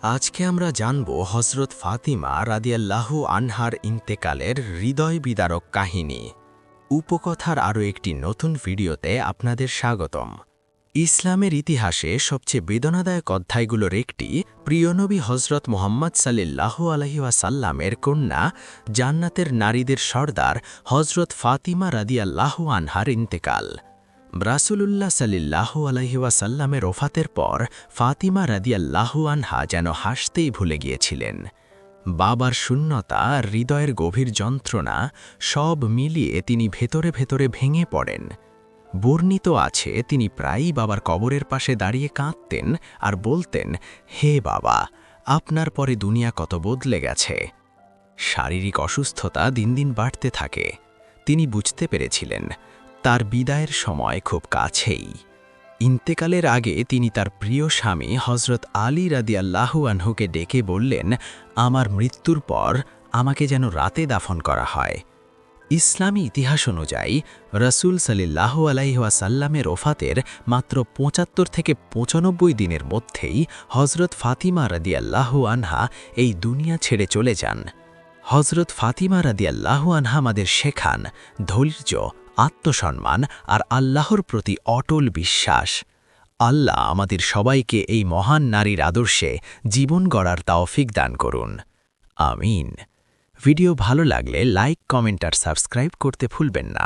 আজকে আমরা জানব হযরত ফাতিমা রাদিয়াল্লাহু আনহার ইন্তেকালের হৃদয় বিদারক কাহিনী। উপকথার আরও একটি নতুন ভিডিওতে আপনাদের স্বাগতম। ইসলামের ইতিহাসে সবচেয়ে বেদনাদায়ক অধ্যায়গুলোর একটি প্রিয়নবী হযরত মুহাম্মদ সাল্লাল্লাহু আলাইহি ওয়াসাল্লামের কন্যা, জান্নাতের নারীদের সর্দার হযরত ফাতিমা রাদিয়াল্লাহু আনহার ইন্তেকাল। রাসূলুল্লাহ সাল্লাল্লাহু আলাইহি ওয়াসাল্লামের ওফাতের পর ফাতিমা রাদিয়াল্লাহু আনহা যেন হাসতেই ভুলে গিয়েছিলেন। বাবার শূন্যতা, হৃদয়ের গভীর যন্ত্রণা সব মিলিয়ে তিনি ভেতরে ভেতরে ভেঙে পড়েন। বর্ণিত আছে তিনি প্রায়ই বাবার কবরের পাশে দাঁড়িয়ে কাঁদতেন আর বলতেন, হে বাবা, আপনার পরে দুনিয়া কত বদলে গেছে। শারীরিক অসুস্থতা দিন দিন বাড়তে থাকে। তিনি বুঝতে পেরেছিলেন তার বিদায়ের সময় খুব কাছেই। ইন্তেকালের আগে তিনি তার প্রিয় স্বামী হযরত আলী রাদিয়াল্লাহু আনহুকে ডেকে বললেন, আমার মৃত্যুর পর আমাকে যেন রাতে দাফন করা হয়। ইসলামী ইতিহাস অনুযায়ী রাসূল সাল্লাল্লাহু আলাইহি ওয়াসাল্লামের ওফাতের মাত্র ৭৫ থেকে ৯৫ দিনের মধ্যেই হযরত ফাতিমা রাদিয়াল্লাহু আনহা এই দুনিয়া ছেড়ে চলে যান। হযরত ফাতিমা রাদিয়াল্লাহু আনহা আমাদের শেখান ধৈর্য, আত্মসম্মান আর আল্লাহর প্রতি অটল বিশ্বাস। আল্লাহ আমাদের সবাইকে এই মহান নারীর আদর্শে জীবন গড়ার তৌফিক দান করুন। আমিন। ভিডিও ভালো লাগলে লাইক, কমেন্ট আর সাবস্ক্রাইব করতে ভুলবেন না।